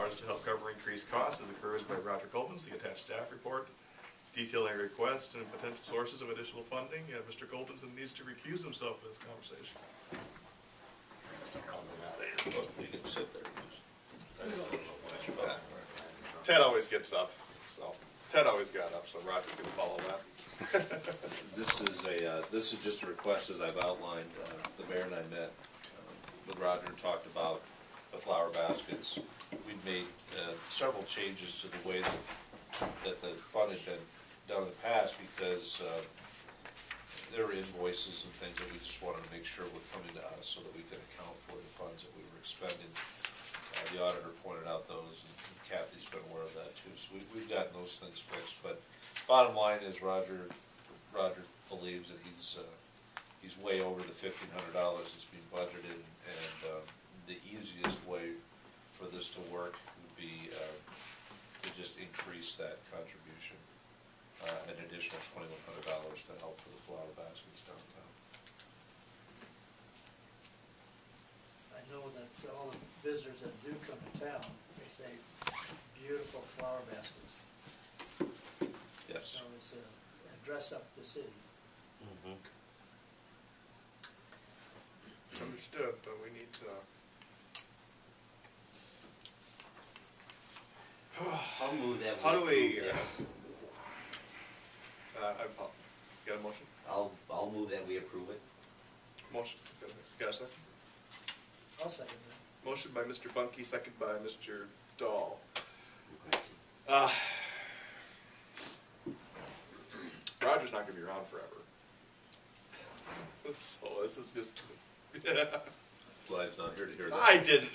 funds to help cover increased costs as encouraged by Roger Colvins, the attached staff report. Detailing requests and potential sources of additional funding. Mr. Colvins needs to recuse himself from this conversation. You can sit there. Ted always gets up, so Ted always got up, so Roger's going to follow that. This is just a request as I've outlined. The mayor and I met with Roger and talked about the flower baskets. We've made several changes to the way that the fund had been done in the past because there were invoices and things that we just wanted to make sure were coming to us so that we could account for the funds that we were expending. The auditor pointed out those, and Kathy's been aware of that too. So we've gotten those things fixed. But bottom line is Roger believes that he's way over the $1,500 that's being budgeted, and the easiest way for this to work would be to just increase that contribution. An additional $2,100 to help for the flower baskets downtown. I know that all the visitors that do come to town, they say beautiful flower baskets. Yes. So it's a dress up the city. Mm-hmm. Understood, but we need to. I'll move that. How do we? This. Got a motion? I'll move that we approve it. Motion. Got a second? I'll second that. Motion by Mr. Bunky, second by Mr. Dahl. Roger's not going to be around forever. So this is just. Glad he's not here to hear that. I didn't.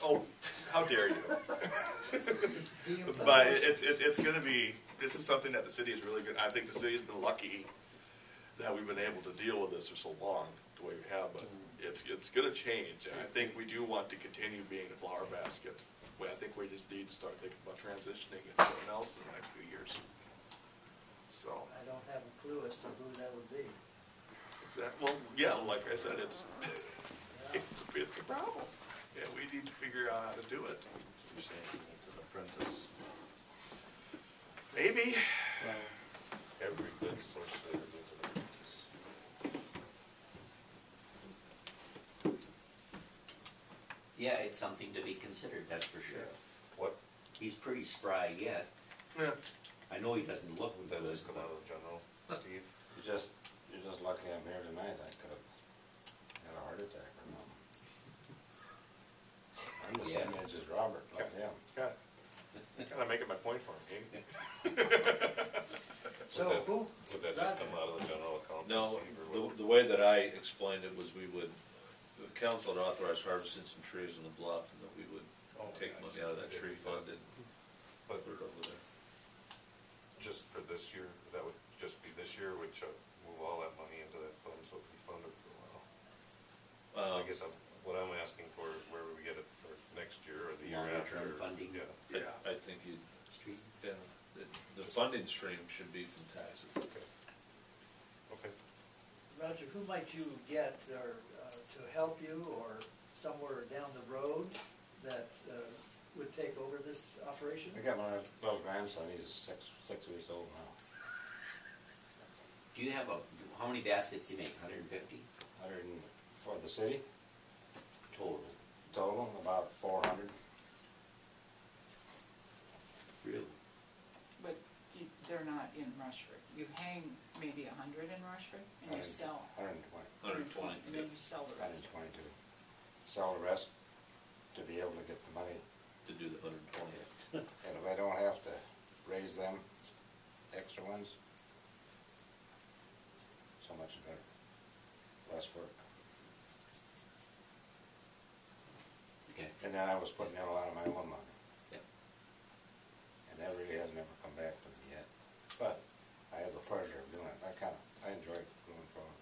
Oh, how dare you? But it's going to be. This is something that the city is really good. I think the city has been lucky that we've been able to deal with this for so long, the way we have. But it's going to change. And I think we do want to continue being a flower basket. Well, I think we just need to start thinking about transitioning into something else in the next few years. So. I don't have a clue as to who that would be. Exactly. Well, yeah, like I said, it's it's a problem. Yeah, we need to figure out how to do it. You're saying it's an apprentice. Maybe. Well, every good source leader needs an apprentice. Yeah, it's something to be considered, that's for sure. Yeah. What? He's pretty spry yet. Yeah. I know he doesn't look That good. just come out of the general, Steve. You're just lucky I'm here tonight. I could have had a heart attack or nothing. I'm the same age as Robert, like him. Kind of making my point for him, Amy. So who? Would that just come out of the general account? No, the way that I explained it was the council had authorized harvesting some trees in the bluff, and that we would take money out of that tree fund and put it over there. Just for this year, that would just be this year, which move all that money into that fund so it can be funded for a while. I guess what I'm asking for is where would we get it for next year or the year after? Longer-term funding. Yeah. Yeah. I think you, Street. yeah, the funding stream should be from taxes. Okay. Okay. Roger, who might you get or to help you or somewhere down the road that would take over this operation? I got my little grandson. He's six weeks old now. Do you have how many baskets do you make? 150 100 for the city total? total, about 400. Really? But they're not in Rushford. You hang maybe 100 in Rushford, and you sell 120. 120. and then you sell the rest. 122. Sell the rest to be able to get the money. To do the 120. And if I don't have to raise them extra ones, so much better. Less work. Okay. And then I was putting in a lot of my own money. Yep. And that really has never come back to me yet. But I have the pleasure of doing it. I enjoy going forward.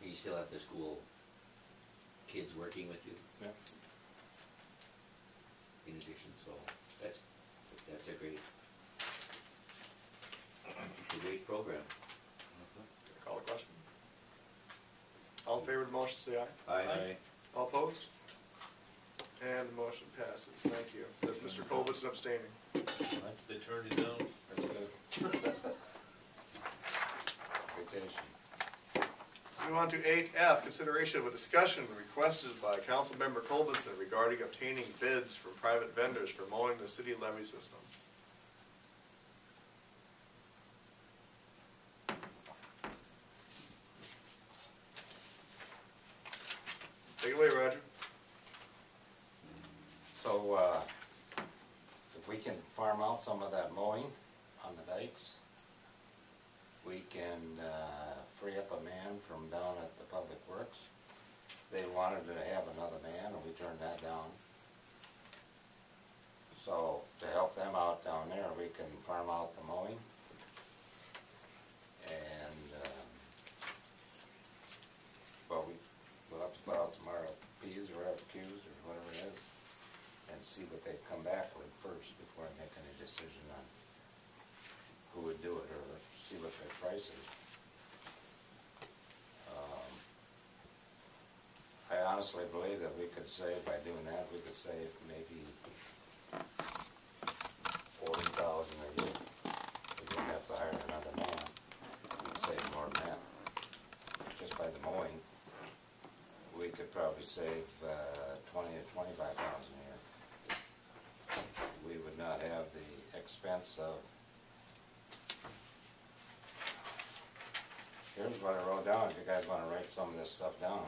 You still have the school kids working with you Yeah. in addition, so that's a great, it's a great program. Call the question. All in favor of the motion, say aye. Aye. All opposed? And the motion passes, thank you. That's Mr. Colbit's abstaining. They turned you down? That's good. Vacation. Move on to 8F, consideration of a discussion requested by Councilmember Colbinson regarding obtaining bids from private vendors for mowing the city levy system. Take it away, Roger. So, if we can farm out some of that mowing on the dikes, we can, free up a man from down at the Public Works. They wanted to have another man, and we turned that down. So, to help them out down there, we can farm out the mowing. And, but we'll have to put out some RFPs or RFQs or whatever it is, and see what they come back with first before I make any decision on who would do it, or see what their price is. I honestly believe that we could save, by doing that, we could save maybe $40,000 a year. We wouldn't have to hire another man. We'd save more than that. Just by the mowing, we could probably save $20,000 to $25,000 a year. We would not have the expense of. Here's what I wrote down, if you guys want to write some of this stuff down.